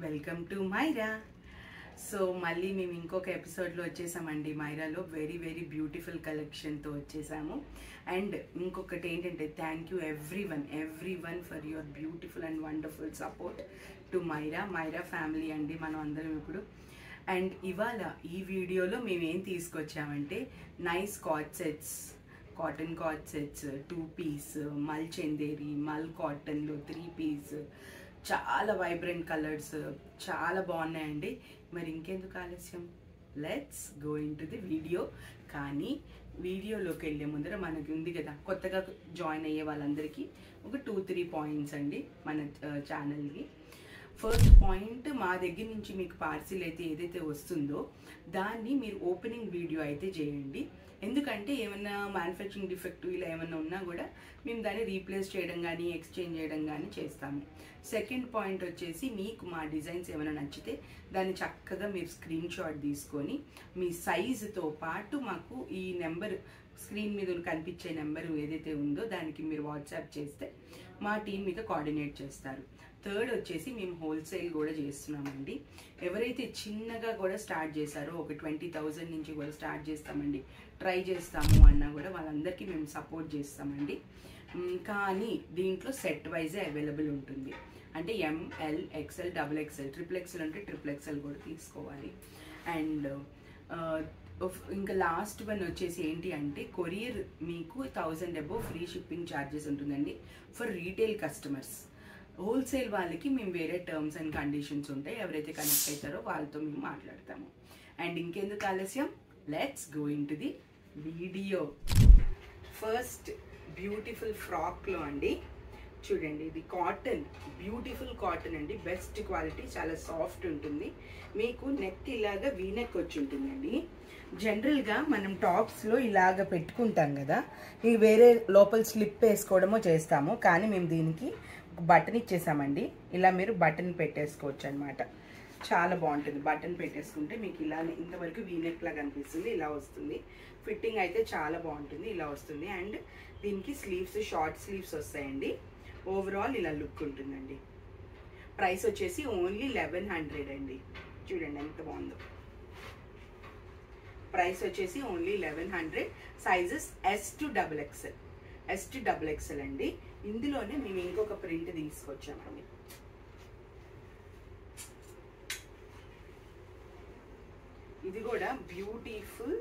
Welcome to Myra. So మళ్ళీ మేము ఇంకొక ఎపిసోడ్లో వచ్చేసామండి. మైరాలో వెరీ వెరీ బ్యూటిఫుల్ కలెక్షన్తో వచ్చేసాము. అండ్ ఇంకొకటి ఏంటంటే thank you every one for your beautiful and wonderful support to Myra family అండి మనం అందరం ఇప్పుడు. అండ్ ఇవాళ ఈ వీడియోలో మేము ఏం తీసుకొచ్చామంటే nice cotton cord sets 2 piece, mul Chanderi, మల్ కాటన్లో 3 పీస్, చాలా వైబ్రెంట్ కలర్స్ చాలా బాగున్నాయండి. మరి ఇంకెందుకు ఆలస్యం, let's go into the video. కానీ వీడియోలోకి వెళ్ళే ముందర మనకి ఉంది కదా కొత్తగా జాయిన్ అయ్యే వాళ్ళందరికీ ఒక 2-3 పాయింట్స్ అండి మన ఛానల్కి. ఫస్ట్ పాయింట్, మా దగ్గర నుంచి మీకు పార్సిల్ అయితే ఏదైతే వస్తుందో దాన్ని మీరు ఓపెనింగ్ వీడియో అయితే చేయండి. ఎందుకంటే ఏమన్నా మ్యానుఫ్యాక్చరింగ్ డిఫెక్ట్ ఇలా ఏమన్నా ఉన్నా కూడా మేము దాన్ని రీప్లేస్ చేయడం కానీ ఎక్స్చేంజ్ చేయడం కానీ చేస్తాము. సెకండ్ పాయింట్ వచ్చేసి, మీకు మా డిజైన్స్ ఏమైనా నచ్చితే దాన్ని చక్కగా మీరు స్క్రీన్ షాట్ తీసుకొని మీ సైజుతో పాటు మాకు ఈ నెంబర్ స్క్రీన్ మీద కనిపించే నెంబర్ ఏదైతే ఉందో దానికి మీరు వాట్సాప్ చేస్తే మా టీం మీకు కోఆర్డినేట్ చేస్తారు. థర్డ్ వచ్చేసి, మేము హోల్సేల్ కూడా చేస్తున్నామండి. ఎవరైతే చిన్నగా కూడా స్టార్ట్ చేశారో ఒక 20,000 నుంచి కూడా స్టార్ట్ చేస్తామండి, ట్రై చేస్తాము అన్నా కూడా వాళ్ళందరికీ మేము సపోర్ట్ చేస్తామండి. కానీ దీంట్లో సెట్ వైజే అవైలబుల్ ఉంటుంది. అంటే ML, XL, XXL, XXL అంటే XXL కూడా తీసుకోవాలి. అండ్ ఇంకా లాస్ట్ వన్ వచ్చేసి ఏంటి అంటే, కొరియర్ మీకు 1000 అబోవ్ ఫ్రీ షిప్పింగ్ ఛార్జెస్ ఉంటుందండి ఫర్ రీటైల్ కస్టమర్స్. హోల్సేల్ వాళ్ళకి మేము వేరే టర్మ్స్ అండ్ కండిషన్స్ ఉంటాయి, ఎవరైతే కనెక్ట్ అవుతారో వాళ్ళతో మేము మాట్లాడతాము. అండ్ ఇంకెందుకు ఆలస్యం, let's go into the video. First beautiful ఫ్రాక్లో అండి చూడండి, ఇది కాటన్, బ్యూటిఫుల్ కాటన్ అండి, బెస్ట్ క్వాలిటీ, చాలా సాఫ్ట్ ఉంటుంది. మీకు నెక్ ఇలాగా వీనెక్ వచ్చి ఉంటుందండి. జనరల్గా మనం టాప్స్లో ఇలాగ పెట్టుకుంటాం కదా, ఇది వేరే లోపల స్లిప్ వేసుకోవడమో చేస్తాము, కానీ మేము దీనికి బటన్ ఇచ్చేసామండి. ఇలా మీరు బటన్ పెట్టేసుకోవచ్చు అనమాట. చాలా బాగుంటుంది. బటన్ పెట్టేసుకుంటే మీకు ఇలా ఇంతవరకు వీనెక్ లాగా అనిపిస్తుంది, ఇలా వస్తుంది. ఫిట్టింగ్ అయితే చాలా బాగుంటుంది, ఇలా వస్తుంది. అండ్ దీనికి స్లీవ్స్ షార్ట్ స్లీవ్స్ వస్తాయండి. ఓవరాల్ ఇలా లుక్ ఉంటుందండి. ప్రైస్ వచ్చేసి ఓన్లీ 1100 అండి. చూడండి ఎంత బాగుందో. ప్రైస్ వచ్చేసి only 1100. Sizes S to XXL అండి. ఇందులోనే మేము ఇంకొక ప్రింట్ తీసుకొచ్చామండి. ఇది కూడా బ్యూటిఫుల్,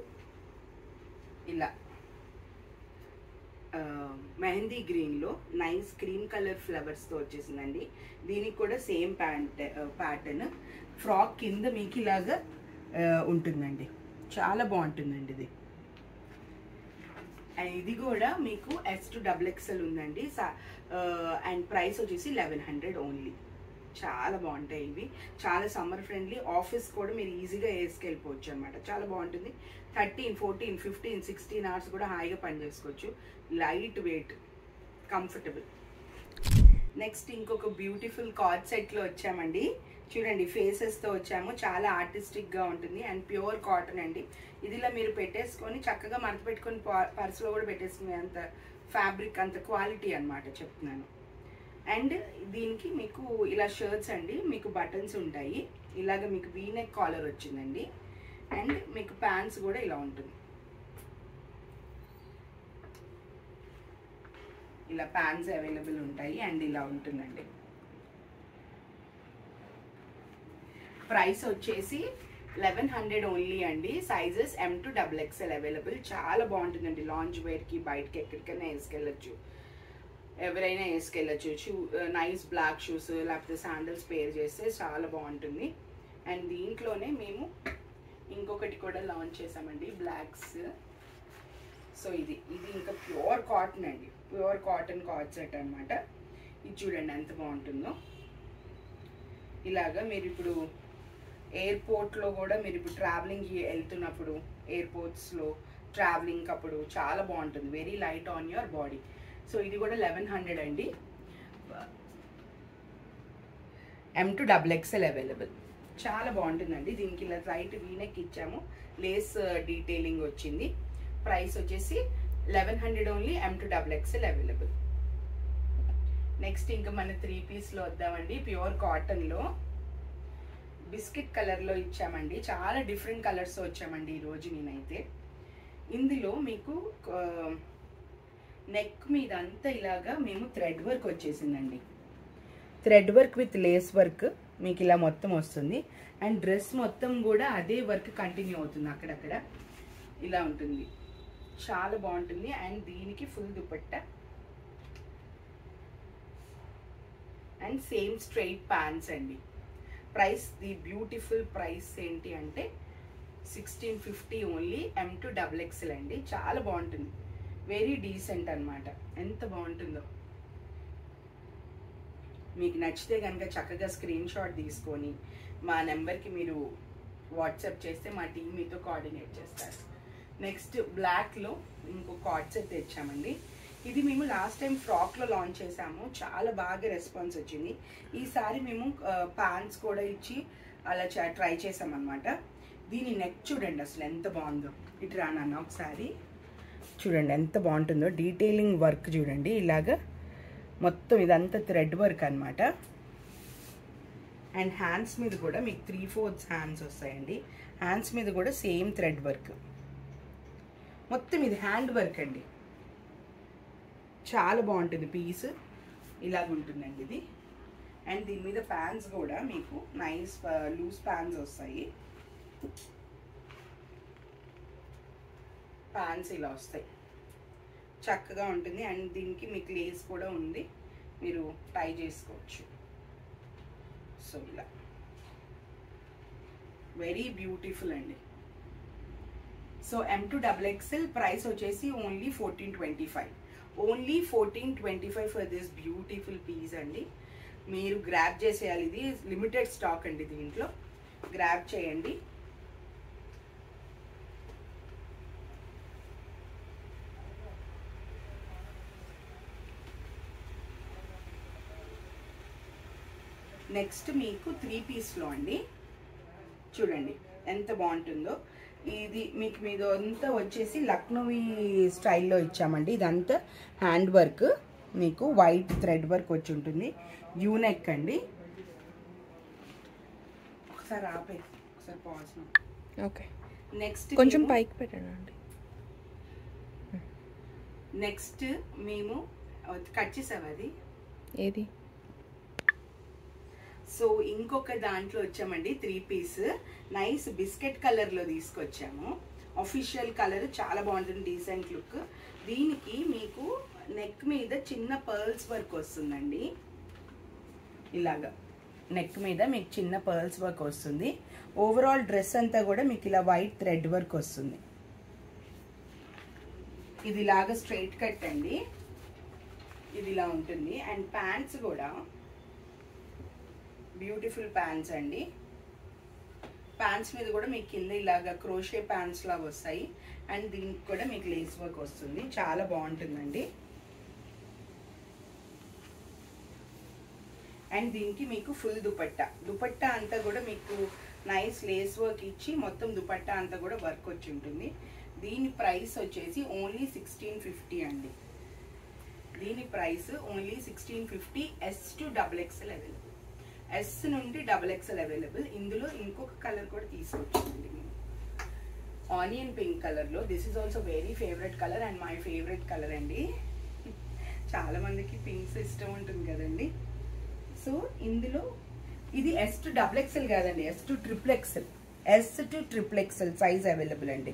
ఇలా మెహందీ గ్రీన్లో నైస్ క్రీమ్ కలర్ ఫ్లవర్స్తో వచ్చేసిందండి. దీనికి కూడా సేమ్ ప్యాటర్న్ ఫ్రాక్ కింద మీకు ఇలాగా ఉంటుందండి. చాలా బాగుంటుందండి ఇది. అండ్ ఇది కూడా మీకు S to XXL ఉందండి. అండ్ ప్రైస్ వచ్చేసి 1100 ఓన్లీ. చాలా బాగుంటాయి ఇవి, చాలా సమ్మర్ ఫ్రెండ్లీ. ఆఫీస్ కూడా మీరు ఈజీగా వేసుకెళ్ళిపోవచ్చు అనమాట. చాలా బాగుంటుంది. 13, 14, 15, 16 అవర్స్ కూడా హాయిగా పని చేసుకోవచ్చు. Light weight, comfortable. నెక్స్ట్ ఇంకొక బ్యూటిఫుల్ కార్డ్ సెట్లో వచ్చామండి. చూడండి, ఫేసెస్తో వచ్చాము. చాలా ఆర్టిస్టిక్గా ఉంటుంది అండ్ ప్యూర్ కాటన్ అండి. ఇదిలా మీరు పెట్టేసుకొని చక్కగా మడత పెట్టుకొని పర్సులో కూడా పెట్టేసుకునే అంత ఫ్యాబ్రిక్, అంత క్వాలిటీ అనమాట చెప్తున్నాను. అండ్ దీనికి మీకు ఇలా షర్ట్స్ అండి, మీకు బటన్స్ ఉంటాయి. ఇలాగ మీకు వీనెక్ కాలర్ వచ్చిందండి. అండ్ మీకు ప్యాంట్స్ కూడా ఇలా ఉంటుంది. ఇలా ప్యాంట్స్ అవైలబుల్ ఉంటాయి అండ్ ఇలా ఉంటుందండి. ప్రైస్ వచ్చేసి 1100 ఓన్లీ అండి. Sizes M to XXL available. చాలా బాగుంటుందండి. లాంజ్ వేర్కి, బయటకి ఎక్కడికైనా వేసుకెళ్ళచ్చు, ఎవరైనా వేసుకెళ్ళచ్చు. నైస్ బ్లాక్ షూస్ లేకపోతే శాండల్స్ పేర్ చేస్తే చాలా బాగుంటుంది. అండ్ దీంట్లోనే మేము ఇంకొకటి కూడా లాంచ్ చేసామండి, బ్లాక్స్. సో ఇది ఇంకా ప్యూర్ కాటన్ అండి, ప్యూర్ కాటన్ కార్డ్ సెట్ అనమాట. ఇది చూడండి ఎంత బాగుంటుందో. ఇలాగా మీరు ఇప్పుడు ఎయిర్పోర్ట్లో కూడా మీరు ఇప్పుడు ట్రావెలింగ్కి వెళ్తున్నప్పుడు, ఎయిర్పోర్ట్స్లో ట్రావెలింగ్ అప్పుడు చాలా బాగుంటుంది. Very light on your body. So ఇది కూడా 1100 అండి. M to XXL available. చాలా బాగుంటుందండి. దీనికి ఇలా రైట్ వీనెక్ ఇచ్చాము, లేస్ డీటెయిలింగ్ వచ్చింది. ప్రైస్ వచ్చేసి 1100 only. M to XXL available. Next ఇంకా మన 3 పీస్లో వద్దామండి. ప్యూర్ కాటన్లో బిస్కెట్ కలర్లో ఇచ్చామండి. చాలా డిఫరెంట్ కలర్స్ వచ్చామండి ఈరోజు నేనైతే. ఇందులో మీకు నెక్ మీద అంతా ఇలాగా మేము థ్రెడ్ వర్క్ వచ్చేసిందండి. Thread work with lace work మీకు ఇలా మొత్తం వస్తుంది. అండ్ డ్రెస్ మొత్తం కూడా అదే వర్క్ కంటిన్యూ అవుతుంది, అక్కడక్కడ ఇలా ఉంటుంది. చాలా బాగుంటుంది. అండ్ దీనికి full dupatta and same straight pants అండి. ప్రైస్, ది బ్యూటిఫుల్ ప్రైస్ ఏంటి అంటే 1650 ఓన్లీ, M2XXL అండి. చాలా బాగుంటుంది, వెరీ డీసెంట్ అనమాట. ఎంత బాగుంటుందో. మీకు నచ్చితే కనుక చక్కగా స్క్రీన్ షాట్ తీసుకొని మా నెంబర్కి మీరు వాట్సాప్ చేస్తే మా టీం మీతో కోఆర్డినేట్ చేస్తారు. నెక్స్ట్ బ్లాక్లో ఇంకో కార్డ్ సెట్ తెచ్చామండి. ఇది మేము లాస్ట్ టైం ఫ్రాక్లో లాంచ్ చేసాము, చాలా బాగా రెస్పాన్స్ వచ్చింది. ఈసారి మేము ప్యాంట్స్ కూడా ఇచ్చి అలా ట్రై చేసామన్నమాట. దీని నెక్ చూడండి అసలు ఎంత బాగుందో. ఇటు రానన్న ఒకసారి చూడండి ఎంత బాగుంటుందో. డీటెయిలింగ్ వర్క్ చూడండి, ఇలాగా మొత్తం ఇదంతా థ్రెడ్ వర్క్ అనమాట. అండ్ హ్యాండ్స్ మీద కూడా మీకు 3/4 హ్యాండ్స్ వస్తాయండి. హ్యాండ్స్ మీద కూడా సేమ్ థ్రెడ్ వర్క్, మొత్తం ఇది హ్యాండ్ వర్క్ అండి. చాలా బాగుంటుంది పీస్, ఇలాగుంటుందండి ఇది. అండ్ దీని మీద ప్యాంట్స్ కూడా మీకు నైస్ లూజ్ ప్యాంట్స్ వస్తాయి. ప్యాంట్స్ ఇలా వస్తాయి, చక్కగా ఉంటుంది. అండ్ దీనికి మీకు లేస్ కూడా ఉంది, మీరు టై చేసుకోవచ్చు. సో ఇలా వెరీ బ్యూటిఫుల్ అండి. సో M2XXL ప్రైస్ వచ్చేసి only 1425, only 1425 for this beautiful piece అండి. మీరు గ్రాబ్ చేసేయాలి, ఇది లిమిటెడ్ స్టాక్ అండి. దీంట్లో గ్రాబ్ చేయండి. నెక్స్ట్ మీకు 3 పీస్లో అండి, చూడండి ఎంత బాగుంటుందో. ఇది మీకు మీద అంతా వచ్చేసి లక్నోవి స్టైల్లో ఇచ్చామండి. ఇదంతా హ్యాండ్ వర్క్, మీకు వైట్ థ్రెడ్ వర్క్ వచ్చి ఉంటుంది. యూనెక్ అండి. ఒకసారి ఆపే, ఒకసారి పాజ్. ఓకే, నెక్స్ట్ కొంచెం పైకి పెట్టండి. నెక్స్ట్ మేము కట్ చేసాము అది ఏది. సో ఇంకొక దాంట్లో వచ్చామండి 3 పీస్ నైస్ బిస్కెట్ కలర్లో తీసుకొచ్చాము. అఫీషియల్ కలర్ చాలా బాగుంటుంది, డీసెంట్ లుక్. దీనికి మీకు నెక్ మీద చిన్న పర్ల్స్ వర్క్ వస్తుందండి. ఇలాగా నెక్ మీద మీకు చిన్న పర్ల్స్ వర్క్ వస్తుంది. ఓవరాల్ డ్రెస్ అంతా కూడా మీకు ఇలా వైట్ థ్రెడ్ వర్క్ వస్తుంది. ఇది ఇలాగా స్ట్రైట్ కట్ అండి, ఇది ఇలా ఉంటుంది. అండ్ ప్యాంట్స్ కూడా బ్యూటిఫుల్ ప్యాంట్స్ అండి. ప్యాంట్స్ మీద కూడా మీకు కింద ఇలాగా క్రోషే ప్యాంట్స్ లాగా వస్తాయి. అండ్ దీనికి కూడా మీకు లేస్ వర్క్ వస్తుంది, చాలా బాగుంటుందండి. అండ్ దీనికి మీకు ఫుల్ దుపట్టా అంతా కూడా మీకు నైస్ లేస్ వర్క్ ఇచ్చి మొత్తం దుపట్టా అంతా కూడా వర్క్ వచ్చి ఉంటుంది. దీని ప్రైస్ వచ్చేసి ఓన్లీ 1650 అండి. దీని price only 1650. S2XXL available, S నుండి XXL అవైలబుల్. ఇందులో ఇంకొక కలర్ కూడా తీసుకొచ్చిందండి మేము, ఆనియన్ పింక్ కలర్లో. This is also very favourite colour and my favourite colour అండి. చాలా మందికి పింక్స్ ఇష్టం ఉంటుంది కదండి. సో ఇందులో ఇది S2XXL కాదండి, S2XXL. S2XXL సైజ్ అవైలబుల్ అండి.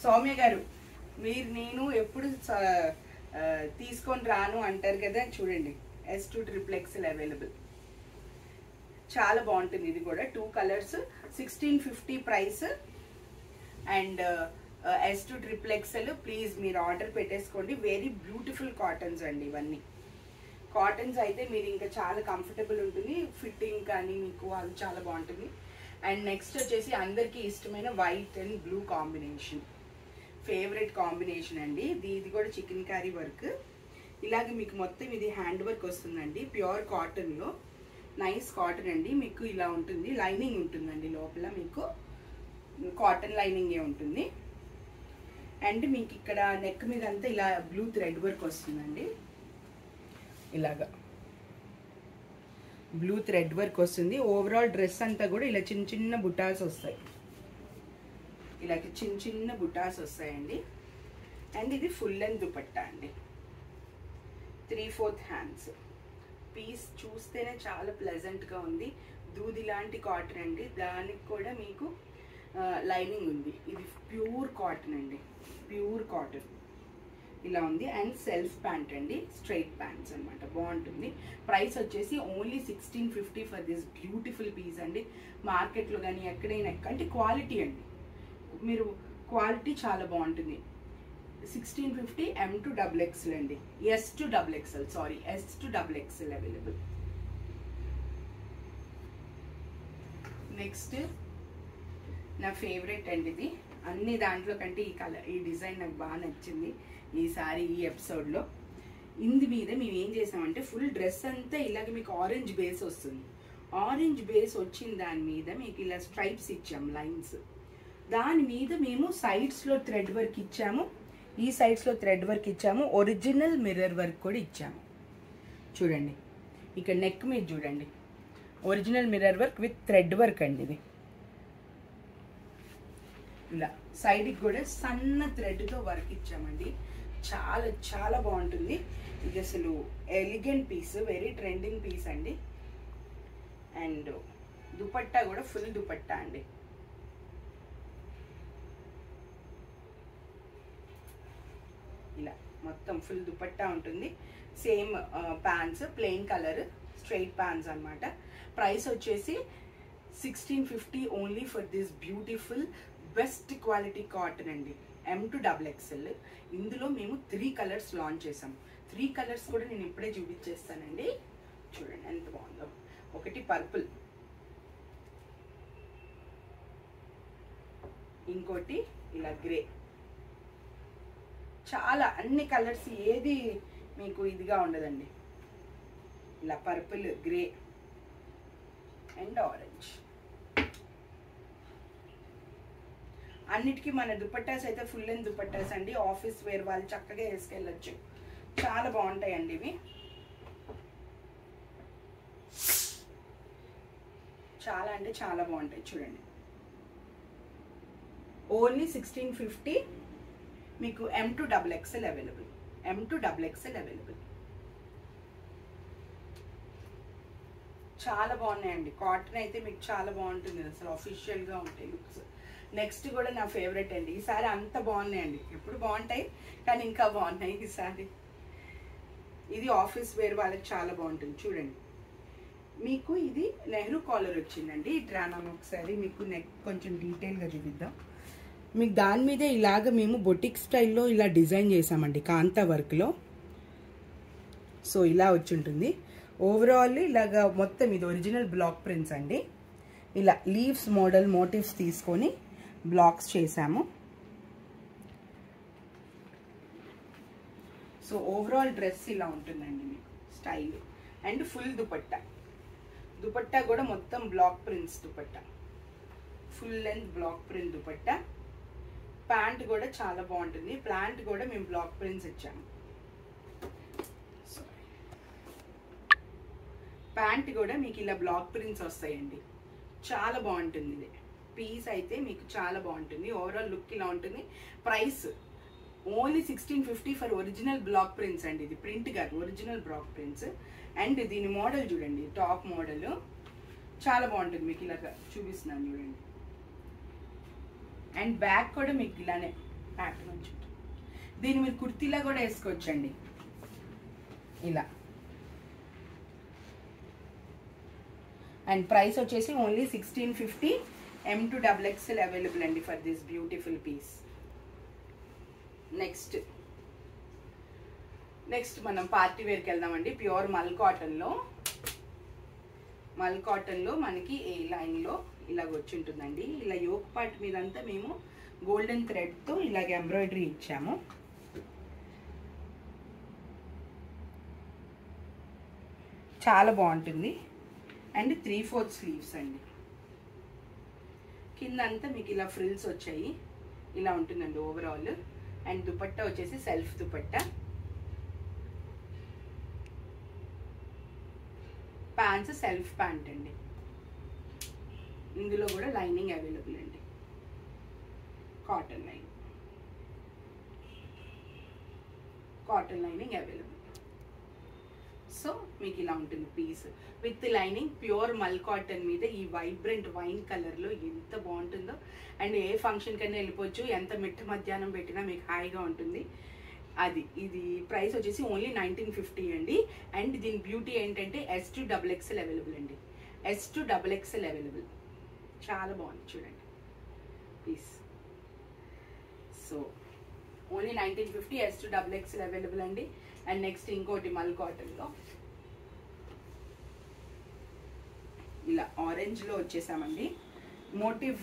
సౌమ్య గారు, నేను ఎప్పుడు తీసుకొని రాను అంటారు కదా, చూడండి S2XXL అవైలబుల్. చాలా బాగుంటుంది. ఇది కూడా 2 colours, 1650 price. And S2XXL please మీరు ఆర్డర్ పెట్టేసుకోండి. వెరీ బ్యూటిఫుల్ కాటన్స్ అండి ఇవన్నీ. కాటన్స్ అయితే మీరు ఇంకా చాలా కంఫర్టబుల్ ఉంటుంది, ఫిట్టింగ్ కానీ మీకు అది చాలా బాగుంటుంది. అండ్ నెక్స్ట్ వచ్చేసి అందరికీ ఇష్టమైన white and blue combination, favourite combination అండి. ఇది కూడా చికెన్ కర్రీ వర్క్. ఇలాగే మీకు మొత్తం ఇది హ్యాండ్ వర్క్ వస్తుందండి, ప్యూర్ కాటన్లో. నైస్ కాటన్ అండి. మీకు ఇలా ఉంటుంది, లైనింగ్ ఉంటుందండి లోపల, మీకు కాటన్ లైనింగే ఉంటుంది. అండ్ మీకు ఇక్కడ నెక్ మీద అంతా ఇలా బ్లూ థ్రెడ్ వర్క్ వస్తుందండి. ఇలాగా బ్లూ థ్రెడ్ వర్క్ వస్తుంది. ఓవరాల్ డ్రెస్ అంతా కూడా ఇలా చిన్న చిన్న బుటాస్ వస్తాయి, ఇలా చిన్న చిన్న బుటాస్ వస్తాయండి. అండ్ ఇది ఫుల్ లెంత్ దుపట్టా అండి, 3/4 హ్యాండ్స్. పీస్ చూస్తేనే చాలా ప్లెజెంట్గా ఉంది. దూది లాంటి కాటన్ అండి, దానికి కూడా మీకు లైనింగ్ ఉంది. ఇది ప్యూర్ కాటన్ అండి, ప్యూర్ కాటన్ ఇలా ఉంది. అండ్ సెల్ఫ్ ప్యాంట్ అండి, స్ట్రైట్ ప్యాంట్స్ అనమాట, బాగుంటుంది. ప్రైస్ వచ్చేసి only 1650 for this beautiful piece అండి. మార్కెట్లో కానీ ఎక్కడైనా అంటే క్వాలిటీ అండి, మీరు క్వాలిటీ చాలా బాగుంటుంది. 1650 M to XXL అండి, S to XXL, sorry S to XXL available. Next నా ఫేవరెట్ అండి ఇది, అన్ని దాంట్లో కంటే ఈ కలర్, ఈ డిజైన్ నాకు బాగా నచ్చింది ఈసారి ఈ ఎపిసోడ్లో. ఇందు మీద మేము ఏం చేసామంటే ఫుల్ డ్రెస్ అంతా ఇలాగ మీకు ఆరెంజ్ బేస్ వస్తుంది. ఆరెంజ్ బేస్ వచ్చిన దాని మీద మీకు ఇలా స్ట్రైప్స్ ఇచ్చాం, లైన్స్. దాని మీద మేము సైడ్స్లో థ్రెడ్ వర్క్ ఇచ్చాము, ఈ సైడ్స్లో థ్రెడ్ వర్క్ ఇచ్చాము, ఒరిజినల్ మిర్రర్ వర్క్ కూడా ఇచ్చాము. చూడండి ఇక్కడ నెక్ మీద చూడండి, original mirror work with thread work అండి ఇది. ఇలా సైడ్కి కూడా సన్న థ్రెడ్తో వర్క్ ఇచ్చామండి, చాలా చాలా బాగుంటుంది. ఇది అసలు elegant piece, very trending piece అండి. అండ్ దుపట్టా కూడా ఫుల్ దుపట్టా అండి. ఇలా మొత్తం ఫుల్ దుపట్టా ఉంటుంది. Same pants, plain colour straight pants అనమాట. ప్రైస్ వచ్చేసి 1650 only for this beautiful best quality cotton అండి, M to XXL. ఇందులో మేము 3 కలర్స్ లాంచ్ చేసాం. 3 కలర్స్ కూడా నేను ఇప్పుడే చూపించేస్తానండి. చూడండి ఎంత బాగుందో. ఒకటి పర్పుల్, ఇంకోటి ఇలా గ్రే. చాలా అన్ని కలర్స్, ఏది మీకు ఇదిగా ఉండదండి. ఇలా పర్పుల్, గ్రే అండ్ ఆరెంజ్. అన్నిటికీ మన దుపట్టాస్ అయితే ఫుల్ లెంత్ దుపట్టాస్ అండి, ఆఫీస్ వేర్ వాళ్ళు చక్కగా వేసుకెళ్ళచ్చు. చాలా బాగుంటాయండి ఇవి, చాలా అంటే చాలా బాగుంటాయి. చూడండి ఓన్లీ 1650 మీకు M to XXL available, M to XXL available. చాలా బాగున్నాయండి. కాటన్ అయితే మీకు చాలా బాగుంటుంది, అసలు ఆఫీషియల్గా ఉంటాయి లుక్స్. నెక్స్ట్ కూడా నా ఫేవరెట్ అండి, ఈసారి అంత బాగున్నాయండి, ఎప్పుడు బాగుంటాయి కానీ ఇంకా బాగున్నాయి ఈసారి. ఇది ఆఫీస్ వేర్ వాళ్ళకి చాలా బాగుంటుంది. చూడండి మీకు ఇది నెహ్రూ కాలర్ వచ్చిందండి. ఇట్రానాను ఒకసారి మీకు నెక్ కొంచెం డీటెయిల్గా చూపిద్దాం. మీకు దాని మీదే ఇలాగ మేము బొటిక్ స్టైల్లో ఇలా డిజైన్ చేసామండి, కాంతా వర్క్లో. సో ఇలా వచ్చి ఉంటుంది. ఓవరాల్ ఇలాగా మొత్తం ఇది ఒరిజినల్ బ్లాక్ ప్రింట్స్ అండి. ఇలా లీవ్స్ మోడల్ మోటివ్స్ తీసుకొని బ్లాక్స్ చేసాము. సో ఓవరాల్ డ్రెస్ ఇలా ఉంటుందండి మీకు style. And full dupatta, dupatta కూడా మొత్తం block prints dupatta, full length block print dupatta. Pant కూడా చాలా బాగుంటుంది, ప్యాంట్ కూడా మేము బ్లాక్ ప్రింట్స్ ఇచ్చాము. ప్యాంట్ కూడా మీకు ఇలా బ్లాక్ ప్రింట్స్ వస్తాయండి, చాలా బాగుంటుంది. ఇది పీస్ అయితే మీకు చాలా బాగుంటుంది. ఓవరాల్ లుక్ ఇలా ఉంటుంది. Price only 1650 for original black prints అండి. ఇది ప్రింట్ కాదు, ఒరిజినల్ బ్లాక్ ప్రింట్స్. అండ్ దీని మోడల్ చూడండి, టాప్ మోడల్ చాలా బాగుంటుంది. మీకు ఇలా చూపిస్తున్నాను చూడండి. అండ్ బ్యాక్ కూడా మీకు ఇలానే ప్యాటర్న్ వచ్చి ఉంటుంది. దీన్ని మీరు కుర్తీలా కూడా వేసుకోవచ్చండి ఇలా. అండ్ ప్రైస్ వచ్చేసి only 1650 M to XXL available అండి for this beautiful piece. Next మనం పార్టీ వేర్కి వెళ్దామండి. ప్యూర్ మల్ కాటన్లో మనకి ఏ లైన్లో ఇలాగ వచ్చి ఉంటుందండి. ఇలా యోక్ పార్ట్ మీదంతా మేము గోల్డెన్ థ్రెడ్తో ఇలాగ ఎంబ్రాయిడరీ ఇచ్చాము. చాలా బాగుంటుంది. అండ్ 3/4 స్లీవ్స్ అండి. కింద అంతా మీకు ఇలా ఫ్రిల్స్ వచ్చాయి, ఇలా ఉంటుందండి ఓవరాల్. అండ్ దుపట్టా వచ్చేసి self dupatta. Pants self pant అండి. ఇందులో కూడా లైనింగ్ అవైలబుల్ అండి, కాటన్ లైనింగ్ అవైలబుల్. సో మీకు ఇలా ఉంటుంది పీస్ విత్ లైనింగ్, ప్యూర్ మల్ కాటన్ మీద ఈ వైబ్రెంట్ వైన్ కలర్లో ఎంత బాగుంటుందో. అండ్ ఏ ఫంక్షన్ కన్నా వెళ్ళిపోవచ్చు, ఎంత మిట్ట మధ్యాహ్నం పెట్టినా మీకు హాయిగా ఉంటుంది. ఇది ప్రైస్ వచ్చేసి ఓన్లీ 1950 అండి. అండ్ దీని బ్యూటీ ఏంటంటే S to XXL అవైలబుల్ అండి, S to XXL అవైలబుల్. చాలా బాగుంది చూడండి piece. So only 1950, S to XXL available అండి. అండ్ నెక్స్ట్ ఇంకోటి మల్ కాటన్లో ఇలా ఆరెంజ్లో వచ్చేసామండి. మోటివ్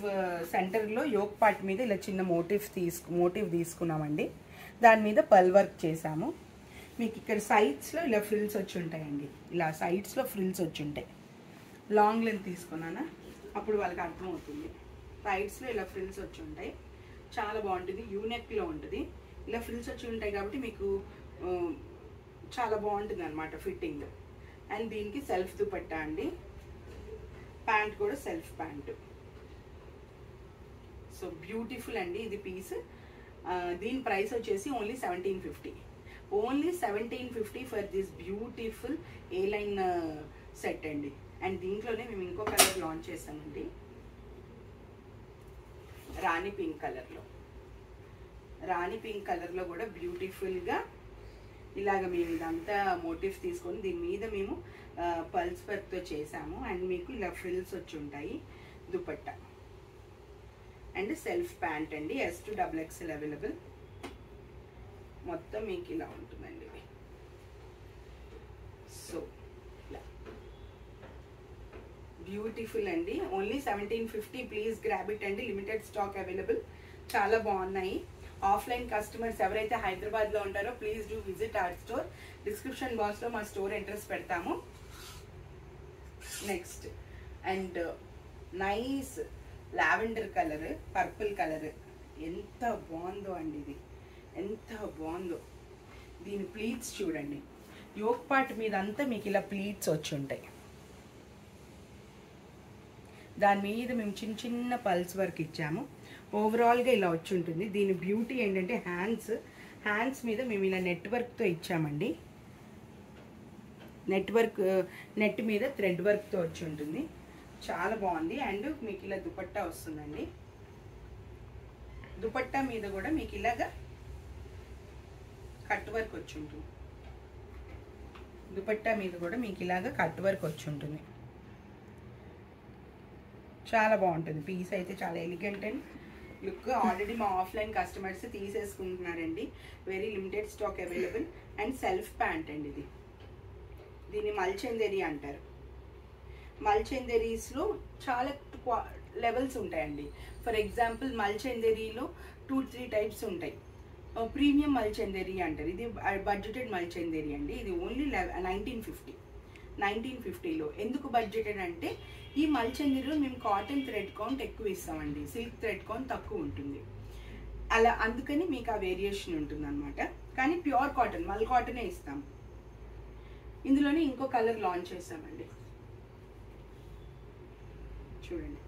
సెంటర్లో యోక్ పార్ట్ మీద ఇలా చిన్న మోటివ్ తీసుకున్నామండి. దాని మీద పర్ల్ వర్క్ చేసాము. మీకు ఇక్కడ సైడ్స్లో ఇలా ఫ్రిల్స్ వచ్చి ఉంటాయండి, ఇలా సైడ్స్లో ఫ్రిల్స్ వచ్చి ఉంటాయి. లాంగ్ లెంత్ తీసుకున్నానా అప్పుడు వాళ్ళకి అర్థమవుతుంది. సైడ్స్లో ఇలా ఫ్రిల్స్ వచ్చి ఉంటాయి, చాలా బాగుంటుంది. యూనెక్లో ఉంటుంది, ఇలా ఫ్రిల్స్ వచ్చి ఉంటాయి కాబట్టి మీకు చాలా బాగుంటుంది అనమాట ఫిట్టింగ్. అండ్ దీనికి సెల్ఫ్ దుపట్టా అండి, ప్యాంట్ కూడా సెల్ఫ్ ప్యాంట్. సో బ్యూటిఫుల్ అండి ఇది పీస్. దీని ప్రైస్ వచ్చేసి only 1750, only 1750 for this beautiful A line set అండి. అండ్ దీంట్లోనే మేము ఇంకో కలర్ లాంచ్ చేస్తామండి, రాణి పింక్ కలర్లో కూడా బ్యూటిఫుల్గా ఇలాగ మేము ఇదంతా మోటివ్స్ తీసుకొని దీని మీద మేము పల్స్ వర్క్తో చేసాము. అండ్ మీకు ఇలా ఫ్రిల్స్ వచ్చి ఉంటాయి. దుపట్టా అండ్ సెల్ఫ్ ప్యాంట్ అండి, S to XXL అవైలబుల్. మొత్తం మీకు ఇలా ఉంటుందండి. సో బ్యూటిఫుల్ అండి, ఓన్లీ 1750. ప్లీజ్ గ్రాబ్ ఇట్ అండి, లిమిటెడ్ స్టాక్ అవైలబుల్. చాలా బాగున్నాయి. ఆఫ్లైన్ కస్టమర్స్ ఎవరైతే హైదరాబాద్లో ఉంటారో please do visit our store. Description బాక్స్లో మా స్టోర్ అడ్రస్ పెడతాము. Next and nice lavender colour, purple colour ఎంత బాగుందో అండి, ఇది ఎంత బాగుందో. దీని ప్లీట్స్ చూడండి, యోక్ పార్ట్ మీద అంతా మీకు ఇలా ప్లీట్స్ వచ్చి ఉంటాయి. దాని మీద మేము చిన్న చిన్న పల్స్ వర్క్ ఇచ్చాము. ఓవరాల్గా ఇలా వచ్చి ఉంటుంది. దీని బ్యూటీ ఏంటంటే హ్యాండ్స్ మీద మేము ఇలా నెట్ వర్క్తో ఇచ్చామండి. నెట్ మీద థ్రెడ్ వర్క్తో వచ్చి ఉంటుంది, చాలా బాగుంది. అండ్ మీకు ఇలా దుపట్టా వస్తుందండి. దుపట్టా మీద కూడా మీకు ఇలాగా కట్ వర్క్ వచ్చి ఉంటుంది. చాలా బాగుంటుంది పీస్ అయితే, చాలా ఎలిగెంట్ అండ్ లుక్. ఆల్రెడీ మా ఆఫ్లైన్ కస్టమర్స్ తీసేసుకుంటున్నారండి. Very limited stock available. And self pant అండి ఇది. దీన్ని మల్చందేరి అంటారు. మల్చందేరీస్లో చాలా లెవెల్స్ ఉంటాయండి. ఫర్ ఎగ్జాంపుల్ మల్చందేరీలో 2-3 టైప్స్ ఉంటాయి. ప్రీమియం మల్చందేరి అంటారు, ఇది బడ్జెటెడ్ మల్చందేరి అండి. ఇది ఓన్లీ 1950లో. ఎందుకు బడ్జెటెడ్ అంటే ఈ మల్చందేరిలో మేము కాటన్ థ్రెడ్ కౌంట్ ఎక్కువ ఇస్తామండి, సిల్క్ థ్రెడ్ కౌంట్ తక్కువ ఉంటుంది. అలా అందుకని మీకు ఆ వేరియేషన్ ఉంటుంది అనమాట. కానీ ప్యూర్ కాటన్ మల్ కాటనే ఇస్తాం. ఇందులోనే ఇంకో కలర్ లాంచ్ చేస్తామండి, చూడండి.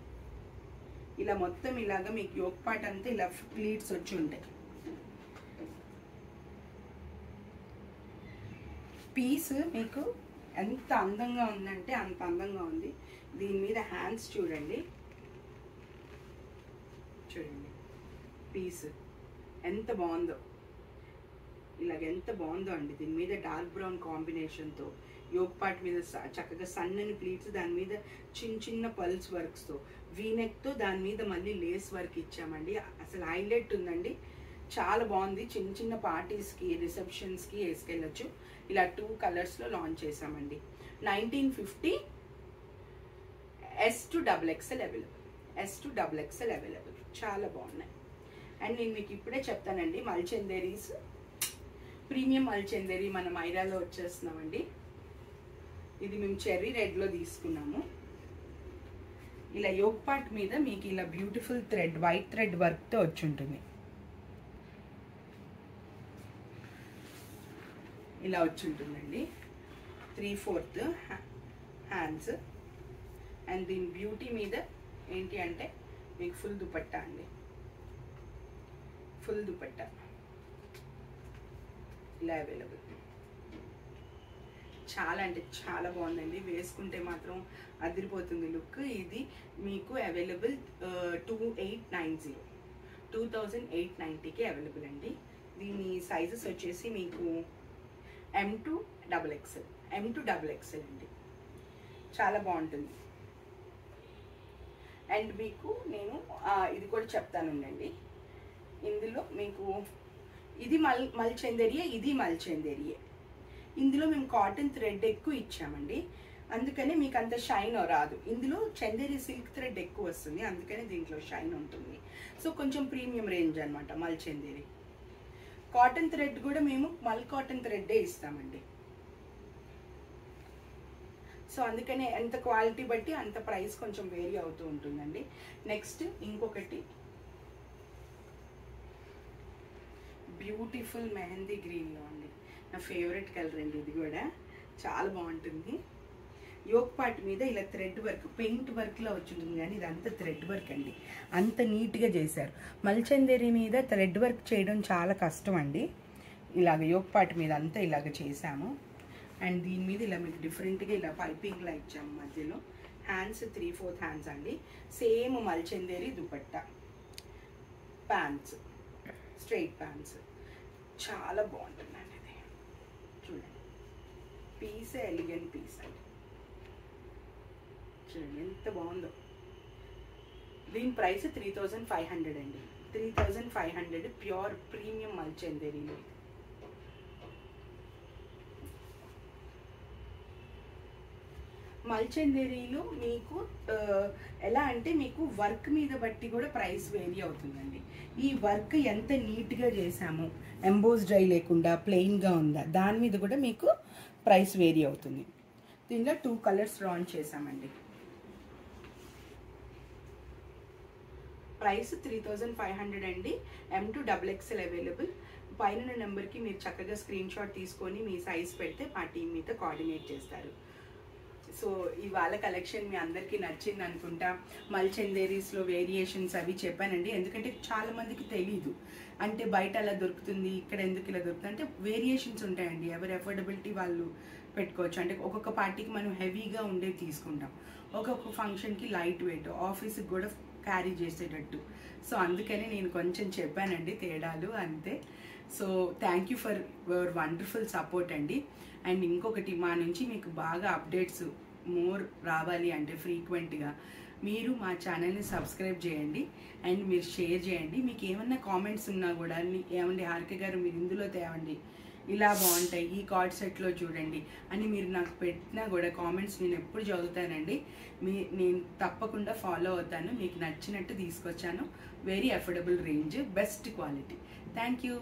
ఇలా మొత్తం ఇలాగా మీకు యోక్ పార్ట్ అంతా ఇలా ప్లీట్స్ వచ్చి ఉంటాయి. పీస్ మీకు ఎంత అందంగా ఉందంటే అంత అందంగా ఉంది. దీని మీద హ్యాండ్స్ చూడండి, పీస్ ఎంత బాగుందో, ఇలాగ ఎంత బాగుందో అండి. దీని మీద డార్క్ బ్రౌన్ కాంబినేషన్తో యోక్ పార్ట్ మీద చక్కగా సన్నని ప్లీట్స్, దాని మీద చిన్న చిన్న పల్స్ వర్క్స్తో, వీనెక్తో దాని మీద మళ్ళీ లేస్ వర్క్ ఇచ్చామండి. అసలు హైలైట్ ఉందండి, చాలా బాగుంది. చిన్న చిన్న పార్టీస్కి, రిసెప్షన్స్కి వేసుకెళ్ళచ్చు. ఇలా 2 కలర్స్లో లాంచ్ చేసామండి. 1950 S to XXL అవైలబుల్. చాలా బాగున్నాయి. అండ్ నేను మీకు ఇప్పుడే చెప్తానండి, మల్చందేరీస్ ప్రీమియం మల్చందేరి మన మైరాలో వచ్చేస్తున్నామండి. ఇది మేము చెర్రీ రెడ్లో తీసుకున్నాము. ఇలా యోక్ పార్ట్ మీద మీకు ఇలా బ్యూటిఫుల్ థ్రెడ్, వైట్ థ్రెడ్ వర్క్తో వచ్చి ఉంటుంది. ఇలా వచ్చి ఉంటుందండి. 3/4 హ్యాండ్స్. అండ్ దీని బ్యూటీ మీద ఏంటి అంటే మీకు ఫుల్ దుపట్టా అండి, ఫుల్ దుపట్టా ఇలా అవైలబుల్. చాలా అంటే చాలా బాగుందండి, వేసుకుంటే మాత్రం అదిరిపోతుంది లుక్. ఇది మీకు అవైలబుల్ 2890 అవైలబుల్ అండి. దీని సైజెస్ వచ్చేసి మీకు M to XXL అండి. చాలా బాగుంటుంది. అండ్ మీకు నేను ఇది కూడా చెప్తానుండండి. ఇందులో మీకు ఇది మల్చందరియే, ఇది మల్చందరియే. ఇందులో మేము కాటన్ థ్రెడ్ ఎక్కువ ఇచ్చామండి, అందుకని మీకు అంత షైన్ రాదు. ఇందులో చందేరి సిల్క్ థ్రెడ్ ఎక్కువ వస్తుంది, అందుకని దీంట్లో షైన్ ఉంటుంది. సో కొంచెం ప్రీమియం రేంజ్ అనమాట మల్చందేరి. కాటన్ థ్రెడ్ కూడా మేము మల్ కాటన్ థ్రెడ్డే ఇస్తామండి. సో అందుకనే ఎంత క్వాలిటీ బట్టి అంత ప్రైస్ కొంచెం వేరీ అవుతూ ఉంటుందండి. నెక్స్ట్ ఇంకొకటి బ్యూటిఫుల్ మెహందీ గ్రీన్లో అండి, నా ఫేవరెట్ కలర్ అండి. ఇది కూడా చాలా బాగుంటుంది. యోక్ పార్ట్ మీద ఇలా థ్రెడ్ వర్క్, పెయింట్ వర్క్లో వచ్చింటుంది, కానీ ఇదంతా థ్రెడ్ వర్క్ అండి. అంత నీట్గా చేశారు. మల్చందేరి మీద థ్రెడ్ వర్క్ చేయడం చాలా కష్టం అండి. ఇలాగ యోక్ పార్ట్ మీద అంతా ఇలాగ చేసాము. అండ్ దీని మీద ఇలా మీకు డిఫరెంట్గా ఇలా పైపింగ్లా ఇచ్చాము మధ్యలో. హ్యాండ్స్ 3/4 హ్యాండ్స్ అండి. Same mul chanderi dupatta, pants, straight pants. చాలా బాగుంటుందండి ఇది. చూడండి, పీస్ ఎలిగెంట్ పీస్ అండి. చూడండి ఎంత బాగుందో. దీని ప్రైస్ 3500 అండి. 3500 ప్యూర్ ప్రీమియం మల్చందేరిలో. మల్చందేరిలో మీకు ఎలా అంటే మీకు వర్క్ మీద బట్టి కూడా ప్రైస్ వేరీ అవుతుందండి. ఈ వర్క్ ఎంత నీట్గా చేసాము, ఎంబోస్ డ్రై లేకుండా ప్లెయిన్గా ఉందా, దాని మీద కూడా మీకు ప్రైస్ వేరీ అవుతుంది. దీనిలో 2 కలర్స్ లాంచ్ చేసామండి. ప్రైస్ 3500 అండి. M to XXL available. పైన నెంబర్కి మీరు చక్కగా స్క్రీన్ షాట్ తీసుకొని మీ సైజ్ పెడితే మా టీం మీతో కోఆర్డినేట్ చేస్తారు. సో ఇవాళ కలెక్షన్ మీ అందరికీ నచ్చింది అనుకుంటా. మల్చందేరీస్లో వేరియేషన్స్ అవి చెప్పానండి, ఎందుకంటే చాలామందికి తెలీదు. అంటే బయట అలా దొరుకుతుంది, ఇక్కడ ఎందుకు ఇలా దొరుకుతుంది అంటే వేరియేషన్స్ ఉంటాయండి. ఎవరి అఫోర్డబిలిటీ వాళ్ళు పెట్టుకోవచ్చు. అంటే ఒక్కొక్క పార్టీకి మనం హెవీగా ఉండేది తీసుకుంటాం, ఒక్కొక్క ఫంక్షన్కి లైట్ వెయిట్, ఆఫీస్కి కూడా క్యారీ చేసేటట్టు. సో అందుకని నేను కొంచెం చెప్పానండి తేడాలు, అంతే. So thank you for your wonderful support అండి. అండ్ ఇంకొకటి, మా నుంచి మీకు బాగా అప్డేట్స్ మోర్ రావాలి అంటే ఫ్రీక్వెంట్గా మీరు మా ఛానల్ని సబ్స్క్రైబ్ చేయండి అండ్ మీరు షేర్ చేయండి. మీకు ఏమన్నా కామెంట్స్ ఉన్నా కూడా ఏమండి హారిక గారు మీరు ఇందులో తేవండి, ఇలా బాగుంటాయి, ఈ కార్డ్ సెట్లో చూడండి అని మీరు నాకు పెట్టినా కూడా కామెంట్స్ నేను ఎప్పుడు చదువుతానండి. నేను తప్పకుండా ఫాలో అవుతాను. మీకు నచ్చినట్టు తీసుకొచ్చాను. Very affordable range, best quality. Thank you.